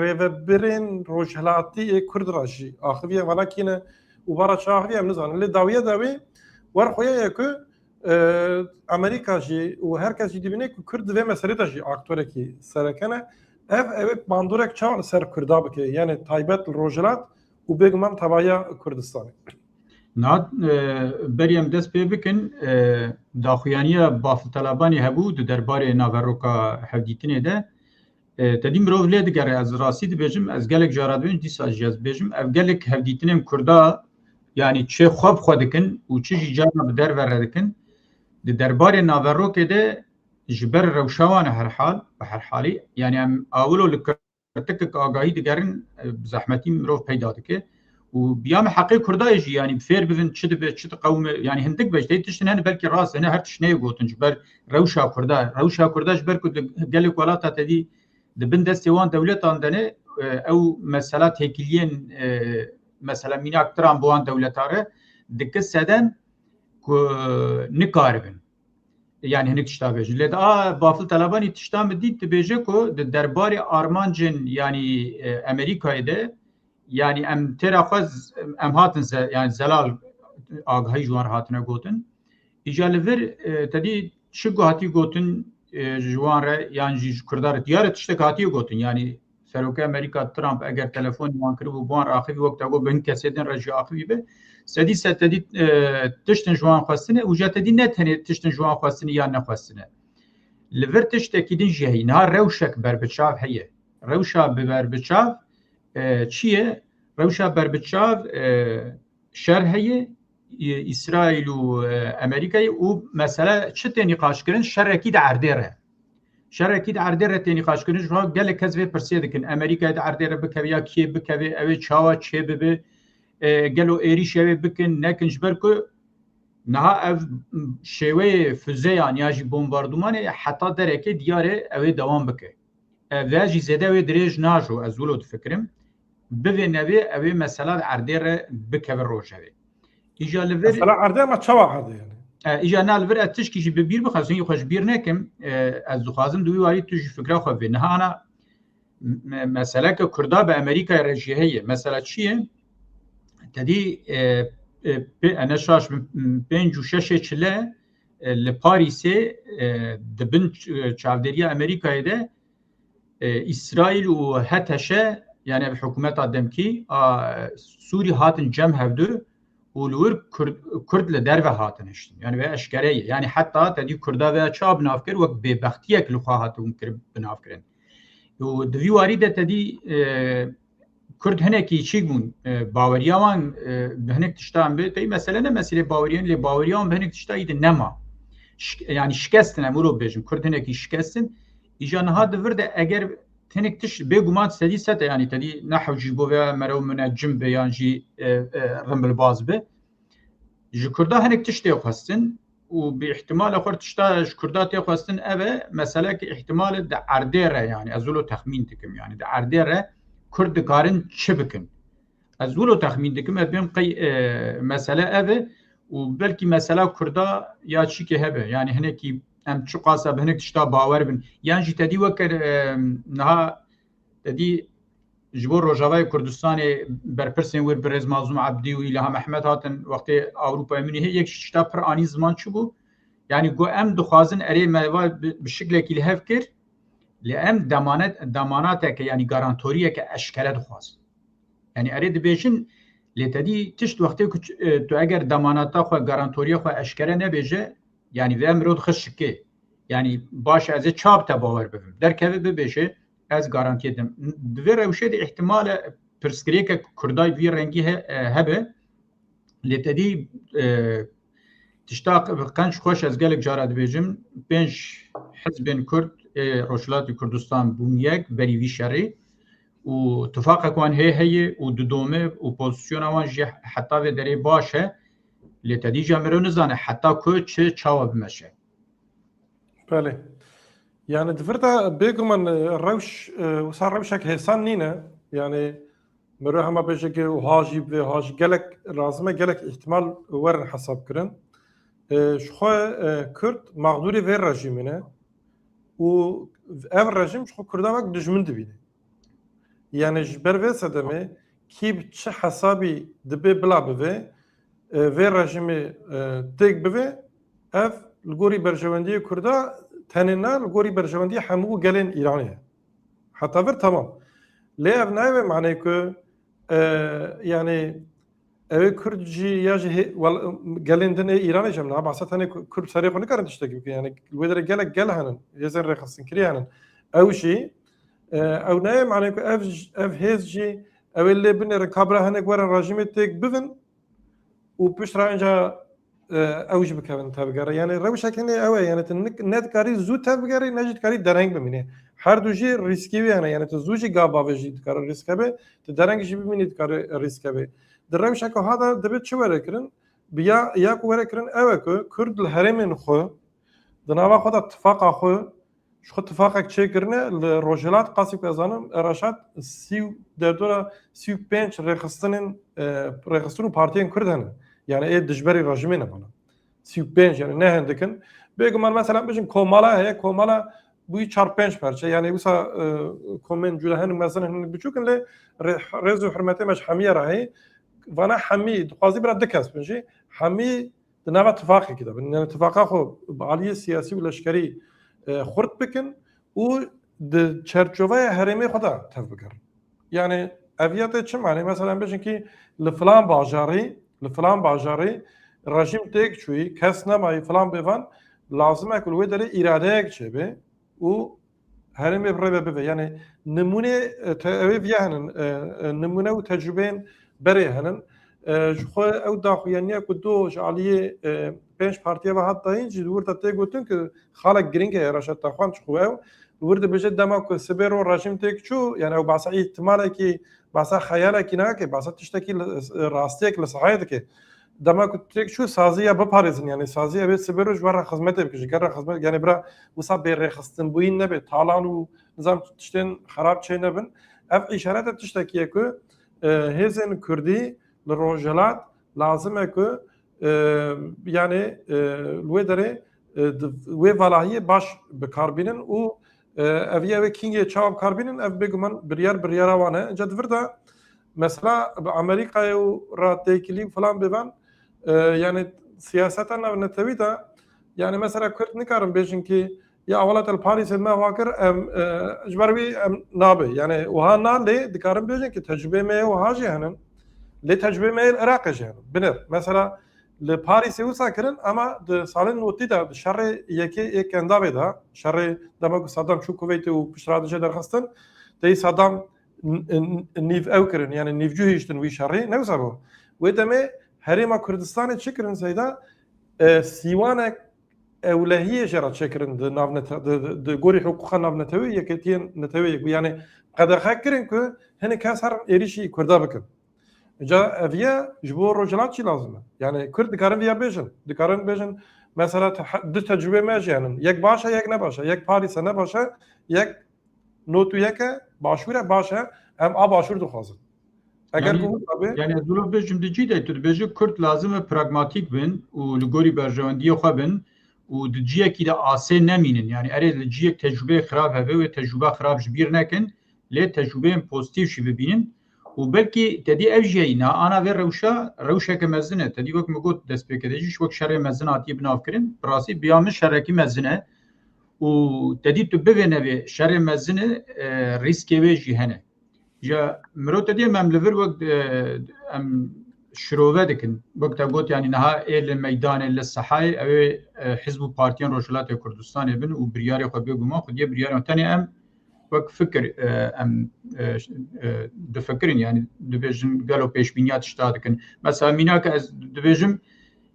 ريفبرين روجهلاتي كرد راشي اخويا ولكن وبرا شاخويا منزل اللي داويه داوي ورخويا يكو امريكا جي وهركز جي دبني كرد و مسألة جي اكتوركي سركنه اف باندورك چال سر كردابك يعني تايبت الروجلات وبيغمان تبايا كردستان ناد بريم دس بيبكن داخويانيه باف طلباني هبود درباري ناغروكا حديتني ده تدیم رو ولید گره از راستی بجم از گلک جارادوین دیسا جاز بجم اف گلک هفدیتنم کردا یعنی چه خواب خودکن و چه جانا بدر وردکن دربار ناورو که ده جبر روشوان هر حالی یعنی اولو لکرتک آگاهی دگرن زحمتی مرو پیدا دکه و بیام حقی کردایجی یعنی فیر ببین چه قوم یعنی هندک بجتی تشتن هن بلکه راست هن هر تشنه گوتن جبر روشا کردا جبر که گلک ولاتا تدی دبن دستوان دولتان دنه او مثلا تکیلین مثلا مینا اکتران بوان دولتاره دکه سدن که نکاربن yani hinek tiştabej led bafıl talabani tiştam dit beje ko derbari armancın yani Amerika'da yani em terafaz em hatın yani zelal aghay juan hatına gotin ijalver tadi şu hati gotin juan re yani kurdar diyar tişte hati gotin yani Seroke Amerika Trump eğer telefon wan kir bu buan axivi vaqta go ben keseden raji axivi be سدی ستدی تشتن جوان خواستنه و جاتدی نه تنه تشتن جوان خواستنه یا نه خواستنه لور تشتکی دین جهی نه روشک بربچاو هیه روشا بربچاو چیه روشا بربچاو شر هیه اسرائیل و امریکا و مثلا چه نقاش کردن شر اكيد عردره شر اكيد عردره نقاش کردن جو قال لك كذا برسيد كن امریکا عردره بکویا کی بکوی اوی چاوا چه به گلو ایری شوی بکن نکنش برکو نه اف شوی فزیان یا جی بمباردمان حتی درکه دیاره اوی دوام بکه و جی زده اوی دریج ناجو از ولود فکرم بوی نوی اوی مثلا عردیر بکه روشوی ایجا لور مثلا عردیر ما چوا عرده یعنی ایجا نالور اتشکی جی ببیر بخواستی خوش بیر نکم از دخوازم دوی واری تو جی فکر خو نه انا مثلا که کردا به امریکا رژیه مثلا چیه تدی انا شاش بين شاشه چله لپاریس دبن چاودریا امریکا ده اسرائیل و هتشه یعنی حکومت آدمکی سوری هاتن جمع هفدو ولور کرد لدر و هاتن اشتن یعنی به اشکره یعنی حتی تدی کردا و چاب نافکر وقت به بختیه که لخوا هاتن بنافکرن و دوی وارده تدی Kurd hinekî çîk bûn baweriyawan bi hinek tiştan bi tey mesele ne mesele baweriyan lê baweriyawan bi hinek tişta îdin nema yani şikestin em ûro bêjim Kurd hinekî şikestin îja niha divir de eger hinek tiş bêguman sedî sete yani tedî nehw jî bo ve merew müneccim be yan jî rimbilbaz be ji Kurda hinek tiş tê xwestin û bi ihtimal xwe tişta ji Kurda tê xwestin ev e meseleke ihtimal de erdê re yani ez wilo texmîn dikim yani de erdê re Kurd dikarin çi bikin ez wilo texmîn dikim ez bêm qey mesele ev e û belkî mesela Kurda ya çîkê hebe yani hinekî em çi qasa bi hinek tişta bawer bin yan jî tedî weke niha tedî ji bo Rojavayê Kurdistanê berpirsên wir bi Rêz Mazlûm Ebdî û İlham Ehmed hatin wextê Ewropayê min yek tişta pir anî ziman çi bû yani got em dixwazin erê me bi şiklekî li hev kir li em demanateke yani garantoriyeke eşkere dixwaz yani erê dibêjin lê tedî tişt wextê ku tu eger demanata xwe garantoriya xwe eşkere nebêje yani vê mirov dixe şikê yani baş ez ê çap te bawer bibim derkeve bibêje ez garantiye dim di vê rewşê de ihtimale pirsgirêke Kurday vî rengî hebe lê tedî tişta qenç xweş ez gelek cara dibêjim 5 hizbên Kurd Rojhilatê Kurdistan bûn yek berî vî şerê û tifaqek wan heye û di dome û pozisyona wan jî heta vê derê baş e lê tedî jî mirov nizane heta ku çi çawa bimeşe بله يعني دفرتا بيجمن روش وصار روشك هسان نينا يعني مروح ما بيجك وهاجي بهاج جلك لازمه جلك احتمال ورن حساب كرن شخو كرد مغدوري في الرجيمنا و اف الرجيم شخو كردامك دجمن دبينه يعني جبر في سدمه كيب تش حسابي دبي بلا بفي في الرجيم تيك بفي اف الجوري برجواندي كردا تنينا الجوري برجواندي حمو جلين إيرانية حتى فر تمام ليه أبنائي معناه كو يعني أبي كردجي ياجي جلين دنيا إيرانية جمنا بعثت هني كرد سريع وني كارن تشتكي يعني الودر جلك جلهن يزن رخصن كريهن أو شيء أو نايم معناه كو أف هيزجي أو اللي بني ركابره هني ورن رجيم تيك بفن وبشرا إنجا اوج بكون تابگاره يعني روش کنه اوه يعني نت کاری زود تابگاره نجد کاری درنگ ببینه هر دو جی ریسکی بیانه يعني تو زوجی گابا وجید کار ریسک به تو درنگ جی ببینید کار ریسک به در روش که هذا دبت چه وره کرن بیا یا کو وره کرن اوه کو کرد الهرمن خو دناوا خود اتفاق خو شو اتفاقك چه کرنه روجلات قاسم کزانم رشاد 35 رخصتن پارتیان کردن يعني ايه دجبري رجمينا بنا 35 يعني نه هندكن بيگمان مثلا بجن کومالا هي کومالا بوی 4-5 parça yani وسا كومن جوله هن مثلا هن بچوكن له رزو حرمته مش حميه راهي وانا حمي قاضي برا دكاس بنجي حمي دنا اتفاقي كده بان اتفاقه خو عاليه سياسي والاشكري خرط بكن و د چرچوبه هرمي خدا تفكر يعني ابيات چه معنی مثلا بجن کی لفلان باجاري لفلان باجاري رژیم تک چوی کس نمایی فلان بفن لازمه کل وی داره اراده یک چه به او هرمی بره به یعنی نمونه تأویف هنن نمونه و تجربه بره هنن خو او داخویانیه که دو جعلیه 5 پارتیه و حتی اینجی دور تا تگوتن که خالق گرینگه رشد تخوان چخو او ورده بجد دما که سبرو رژیم تک چو یعنی او بحث احتماله که بحث خیاله که نه که بحث تشتکی راستیه که لصحایده که دما كنت شو سازيه بباريزن يعني سازيه بس بيرج ورا خدمته بكش قرا خدمه يعني برا وصاب بيرخصتن بوين نبي طالان ونظام تشتن خراب شي نبن اف اشارات تشتكي كو هزن كردي للروجلات لازم كو يعني الودري وي فلاهيه باش بكاربينن و افيا وكينج تشاب كاربينن اف بيغمان بريار وانه جد فردا مثلا بامريكا وراتيكلي فلان بيبان يعني سياستنا نتويتا يعني مثلا كرت نكارم بيجن كي يا اولات الباريس ما واكر اجبربي نابي يعني وهانا لي دكارم بيجن كي تجربه ما وهاجي هنن لي تجربه ما العراق جهن بنر مثلا لباريس وساكرن اما د سالن وتيدا شر يكي كندا بدا شر دمك صدام شو كويت وبشراد جدر خستن دي صدام نیو او کرن یعنی نیو جوهشتن وی شری نوزابو و دمه هرما کردستان چکرن زیدا سیوانک اولهیه جرا چکرن د نافنت د گوری حقوق نافنتوی یکتین نتوی یعنی قد خکرن که هنی کس هر ایریشی کردا بکن جا اویا جبور رجلات چی لازمه یعنی کرد دکارن ویا بیجن دکارن بیجن مثلا دو تجربه ماجیانن یک باشه یک نباشه یک پاریسه نباشه یک نوتو یک باشوره باشه ام آ باشور دخوازن اگر yani zuluf bejim dici de tu beji Kürt lazım ve pragmatik bin u ligori berjevendiye xwe bin û di ciyekî de asê nemînin yani erê li ciyek tecrübe xirab hebe ve tecrübe xirab ji bîr nekin lê tecrübeyên pozitif jî bibînin û belkî tedî ev jî ana vê rewşeke mezin e tedî wek me got destpêkirî jî wek şerê mezin hatiye binavkirin bi rastî biya min şerekî mezin e û tedî tu bivêne vê şerê mezin e rîskê wê jî hene ja mirov tedî em li vir wek em şirove dikin wek te got yani niha ê li meydanê li sehayê ew ê Hizb û Partiyên Rojhilatê Kurdistanê bin û biryarê xwe bêguman xudiye biryarên tenê em wek fikir em difikirin yani dibêjin gelo pêşbîniya tişta dikin mesela mînake ez dibêjim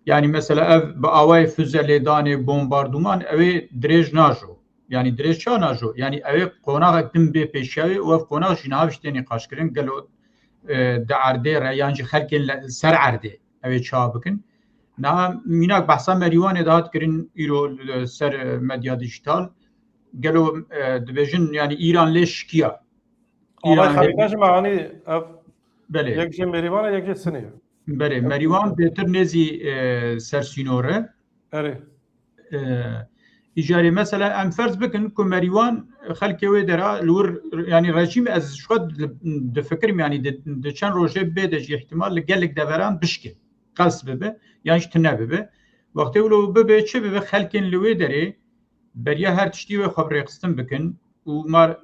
yani mesela ev bi awayê füze lêdanê bombarduman ew ê dirêj najo yani dirêj ça najo yani ew ê qonaqek din bê pêşiyayê û ev qonaq jî niha tiştênî qaşkirin gelo di erdê re yan jî xelkên ser erdê ew ê ça bikin niha mînak behsa merîwanê de hat kirin îro ser medya dijital gelo dibêjin yani İran lê şikiya yani belê yek ji merîvan yek ji sinê belê merîwan bêtir nêzî sersînore erê îjarê mesela em ferz bikin ku merîwan xelkê wê dera li wir yani rejîm ez ji xwe difikirim yani di çend rojê bê de jî ihtimal li gelek deveran bişke qels bibe yan jî tune bibe wextê wilo bibe çi bibe xelkên li wê derê beriya her tiştî wê xwe birêxistin bikin û mar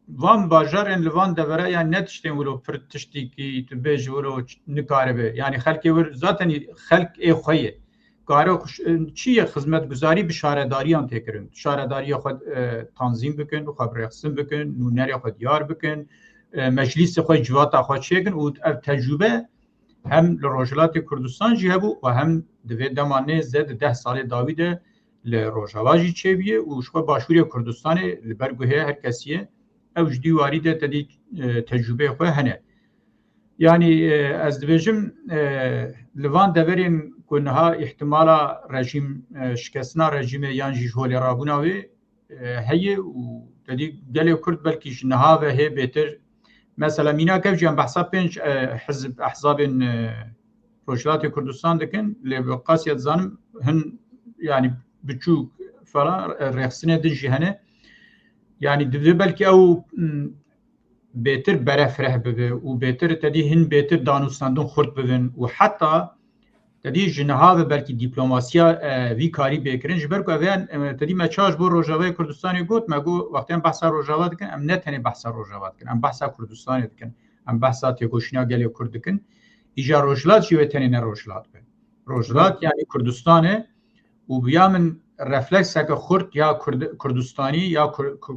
van bajarên li van devera yani ne tiştên wilo pir tiştîkî tu bêjî wilo nikaribe yani xelkê wir zaten xelk ê xwe ye gare çi ye xizmetguzarî bi şaredariyan têkirin şaredariya xwe tanzîm bikin û xwe birêxistin bikin nûnerê xwe diyar bikin meclîsê xwe civata xwe çêkin û ev tecrübe hem li Rojhilatê Kurdistan jî hebû û hem di vê dema nêz de 10 salê dawî de li Rojava jî çêbûye û ji xwe Başûrê Kurdistanê li ber guhêya her kesî ye ew ji dîwarî de tedî tecrübeyê xwe hene yani ez dibêjim li van deverên ku niha ihtimala rejîm şikestina rejîmê yan jî holê rabûna wê heye û tedî gelê Kurd belkî ji niha ve hê bêtir mesela mînak ev jî em behsa pênc hizb ehzabên Rojhilatê Kurdistan dikin lê bi qasya dizanim hin yani biçûk falan rexsînê din jî hene yani divê belkî ew bêtir berefreh bibe û bêtir tedî hin bêtir danûstandin xurt bibin û heta tedî ji niha ve belkî dîplomasiya vî karî bêkirin ji ber ku ev tedî me çaş bo Rojavayê Kurdistanê got me got wextê em behsa Rojava dikin em ne tenê behsa Rojava dikin em behsa Kurdistanê dikin em behsa têkoşîna gelê Kurd dikin îja Rojhilat jî wê tenê ne Rojhilat be Rojhilat yani Kurdistanê û biya min reflekseke xurt ya Kurdistanî ya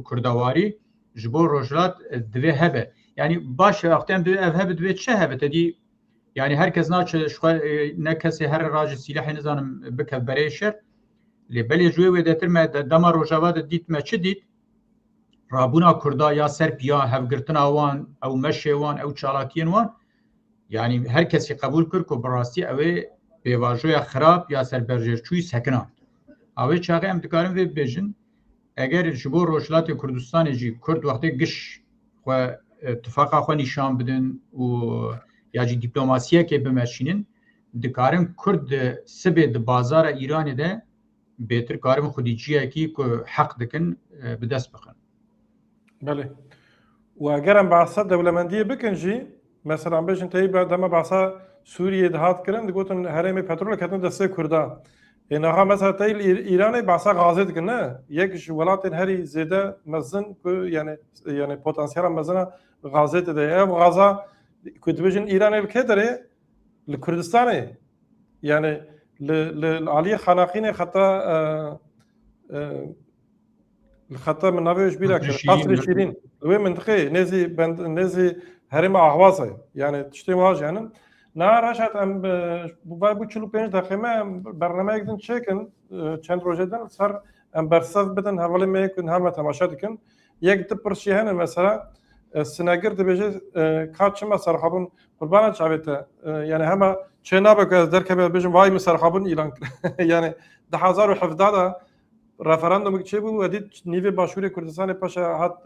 Kurdawarî ji bo Rojhilat divê hebe yani baş wextê em divê ev hebe divê çi hebe tedî yani herkes naçe ne kesê her rajî sîlahê nizanim bike berê şer lê belê ji wê wêdetir me dema Rojava de dît me çi dît rabûna Kurda ya serpiya hevgirtina wan ew meşê wan ew çalakiyên wan yani her kesî qebûl kir ku bi rastî ew ê pêvajoya xirab ya serberjêrçûyî sekinan avê çaxê em dikarin vê bêjin eger ji bo Rojhilatê Kurdistanê jî Kurd wextê giş xwe tifaka xwe nîşan bidin û ya jî dîplomasiyekê bimeşînin dikarin Kurd sibê di bazara Îranê de bêtir karim xwedîciyekî ku heq dikin bi dest bixin belê û eger em behsa dewlemendiyê bikin jî mesela bêjin teyî dema behsa Sûriyê de hat kirin digotin herêmê petrolê ketin destê Kurda niha mesela teyî İranê behsa gazê dikin ne yek ji welatên herî zêde mezin ku yani potansiyela mezina gazê de ev gaza ku dibêjin İranê li kê derê li Kurdistanê yani li aliyê xanaqînê xeta الخطة من نافيش بيلا قصر قصر شیرین شيرين وين منطقي نزي بند نزي هرم أهوازة يعني تشتي واج يعني نا راشت ام بو چلو 5 دقیقه برنامه یک دن چکن چند روزه دن سر ام برصف بدن حوالی میکن همه تماشا دکن یک دپرسی هن مثلا سنگر دبیجه کاچ ما سرخابون قربان چاویته yani همه چه نابک از در که بیجم وای می سرخابون ایران yani 2017 da referandum çe bu edit nive başvuru Kürdistan'ı paşa hat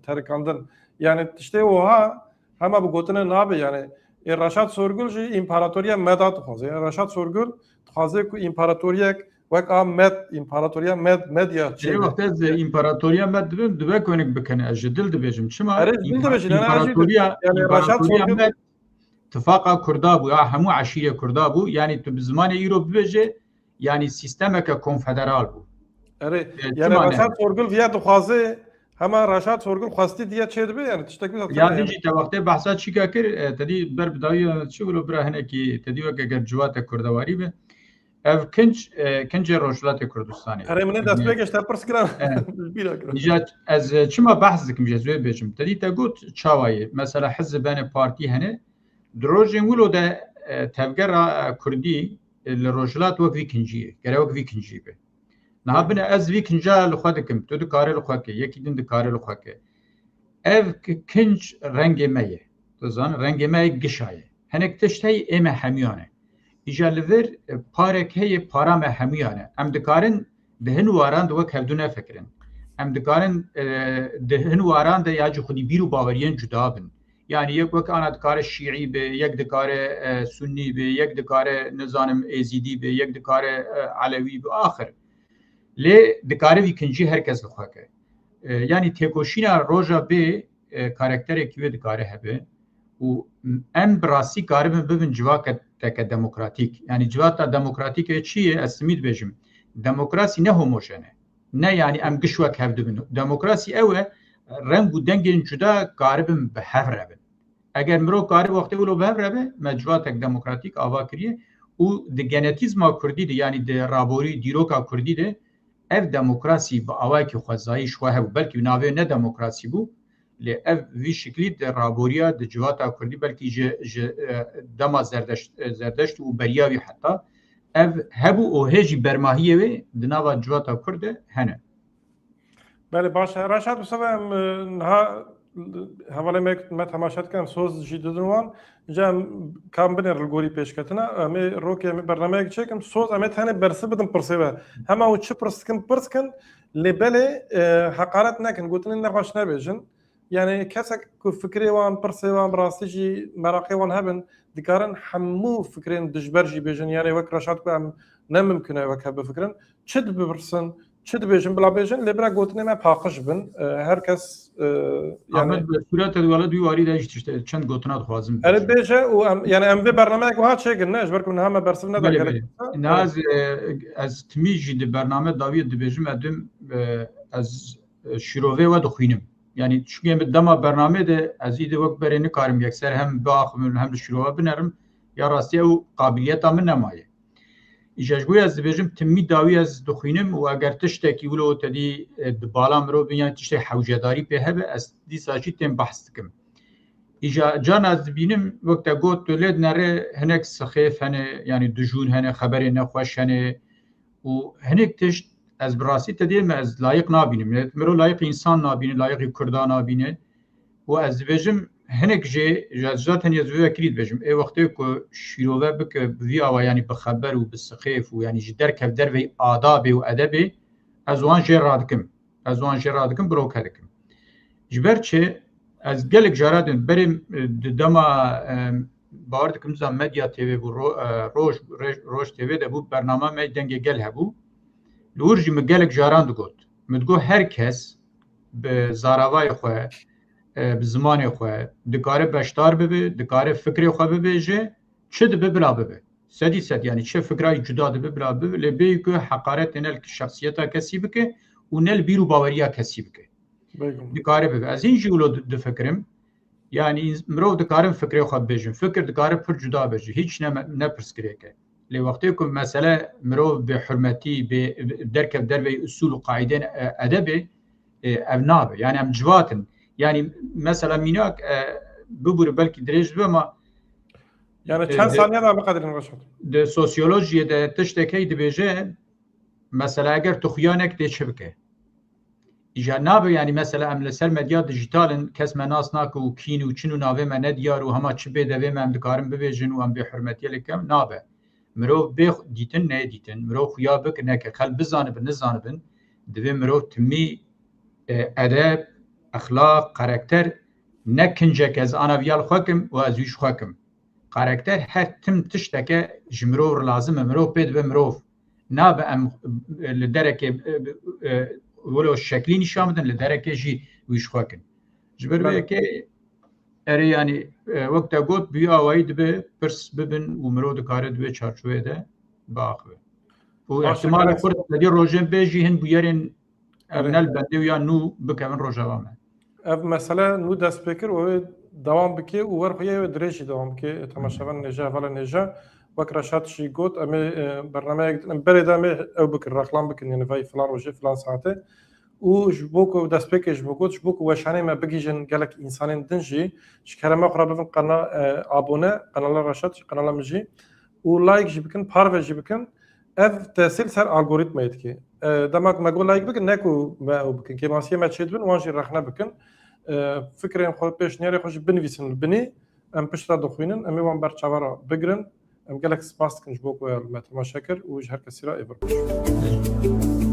terkandın yani işte oha ama bu gotine nabe yani Raşat Sorgul ji imparatoriya medat xwaze Raşat Sorgul xwaze ku imparatoriya wek a med imparatoriya medya چه وقت از امپراتوریا مد دبم دبه کنک بکنه از دل دبیجم چما Erez dil de bejin ana امپراتوریا yani Raşat امپراتوریا Sorgul مد اتفاقا کردا بو یا همو عشیره کردا بو یعنی تو بزمان ایرو ببیجه yani sistemك konfederal bu. yani Raşat Sorgul viya xwaze hema Raşat Sorgul xwasti diye çe dibe yani tiştek bir Ya dici te vaqte bahsa çika kir tedî ber bidawiya çi wilo bira hinekî tedî weke eger civata kurdewarî be ev kincê Rojhilatê Kurdistanê. Eremine dest pê geşte pirs kiran bîra kiran. Nîcat ez çima behs dikim jê zwê bêjim tedî te got çawayê mesela hizbenê partî hene di rojên wilo de tevgera Kurdî li Rojhilat wek vî kincî ye gerek wek vî kincî be. Niha bine ez vî kinca li xwe dikim tu dikarî li xwe ke yekî din dikarî li xwe ke ev kinc rengê me ye dizan rengê me gişa ye hinek tiştê êm e hemûyan e îja li vir parek heye para me hemûyan e em dikarin di hin waran de wek hevdû nefikirin em dikarin di hin waran de ya cî xwedî bîr û baweriyên cuda bin yani yek wek ana dikare şîî be yek dikare sunnî be yek dikare nizanim êzîdî be yek dikare alewî be axir lê dikare vî kincî herkes li xwe ke yani têkoşîna roja bê karakterekî wê dikare hebe û em bi rastî karibin bibin civakeke demokratîk yani civata demokratîk çi ye ez simî dibêjim demokrasî ne homojen e ne yani em giş wek hev dibin demokrasî ew e reng û dengên cuda karibin bi hev rebin eger mirov karî wextê wilo bi hev rebe me civatek demokratîk ava kiriye û di genetîzma Kurdî de yani di raborî dîroka Kurdî de ev demokrasî bi awayekî xwezayî ji xwe hebû belkî navê ne demokrasî bû lê ev vî şiklî di raboriya di civata Kurdî belkî ji dema zerdeşt û beriya wî heta ev hebû û hê jî bermahiyê wê di nava civata Kurd de hene. Belê baş e Raşat Mustafa em niha hevalê me temaşa dikin soz jî didin wan ji em kam binêr li gorî pêşketina em ê rokê em ê bernameyek çêkim soz em ê tenê bersi bidin pirsê ve hema û çi pirs dikin lê belê heqaret nekin gotinên nexweş nebêjin yani kesek ku fikrê wan pirsê wan bi rastî jî meraqê wan hebin dikarin hemû fikrên dijber jî bêjin yani wek Reşat ku em nemimkin e wek hev bifikirin çi dibipirsin çi dibêjin bila bêjin lê bira gotinê me paqij bin herkes yani suret edwala dû warî de işte çend gotina dixwazim erê bêje û em yani em vê bernameyek wiha çêkin ne ji ber ku niha me bersiv neda gerek naz ez timî jî di bername dawiyê dibêjim edim ez şîrovê we dixwînim yani çünkü em dema bername de ez îdî wek berê nikarim yekser hem biaxivim hem li şîrova binerim ya rastiya ew qabiliyeta min nemaye îja ji bo ez dibêjim timî dawî ez dixwînim û eger tiştekî wilo tedî di bala mirov bin yan tiştê hewcedarî pê hebe ez dîsa jî tên behs dikim îja can ez dibînim wek te got tu lê nere hinek sixêf hene yani dijûn hene xeberê nexweş hene û hinek tişt ez bi rastî te dê me ez layık nabînim mirov layık însan nabîne layıqî Kurda nabîne û ez dibêjim hinek jê zaten ez vê wekirî dibêjim ê wextê ku şîrove bike bi vî awa yani bi xeber û bi sixêf û yani ji derkev dervê adabê û edebê ez wan jê radikim bi rok hedikim ji ber çi ez gelek jara din berê di dema bawer dikim za medya TV bû roj TV de bû bername me dengê gel hebû li wir jî min gelek jaran digot min digot herkes bi zaravayê xwe bi zimanê xwe dikare beşdar bibe dikare fikrê xwe bibêje çi dibe bila bibe sedî sed yani çi fikrayî cuda dibe bila bibe lê bêyî ku heqaretê ne li şexsiyeta kesî bike û ne li bîr û baweriya kesî bike dikare bibe ez hîn jî wilo difikirim yani mirov dikarin fikrê xwe bibêjin fikir dikare pir cuda bêje hiç ne pirskirêk e lê wextê ku mesele mirov bê hurmetî bê derkev dervê usul û qaîdên edebê ev nabe. Yani em civatin. Yani mesela minak bubur belki direct be ama Yani çend saniye daha bekaderin Reşat. de sosyolojiye de tiştekey dibêje mesela eger tu xuyanek tê çi bike. İja nabe yani mesela em li ser medya dijitalin kes me nas nake û kîn û çin û navê me nediyar û hema çi bê devê me em dikarin bibêjin û em bê hurmetiye likem nabe. Mirov bê dîtin neyê dîtin, mirov xuya bik neke xel bizanibin nizanibin divê mirov timî edeb, exlaq, karakter ne kincek ez anaviyal xwe kim û ez wî ji xwe kim. Karakter her tim tişteke ji mirov lazim e mirov pê dibe mirov. Nabe em li derekê wilo şeklî nîşan bidin li derekê jî wî ji xwe kin. Ji ber vê yekê erê yanî wek te got bûyî awayî dibe pirs bibin û mirov dikare di wê çarçovê de biaxive. û ihtimalê xwe di rojên bê jî hin bûyerên em nelbendê û ya nû bikevin rojava me. Ev mesele nû dest pê kir û devam bike û werxuye wê dirêjî devam bike temaşevan nêja hevala nêja wek Reşat jî got em ê bernameyek em berê de em ê ew bikin rexlam bikin yani vay filan rojê filan saetê û ji bo ku dest pêkê ji bo got ji bo ku weşanê me bigîjin gelek însanên din jî ji kerema xwe bibin qena abone qenala Reşat jî qenala min jî û like jî bikin parve jî bikin ev tesîl ser algoritmayê dike demek me got like bikin ne ku me ew bikin kêmasiye me çê dibin wan jî rexne bikin fikrên xwe pêşniyarê xwe jî binivîsin li binê em pişta dixwînin em ê wan berçavara bigirin em gelek spas dikin ji bo ku me temaşe kir û ji her kesî re êvir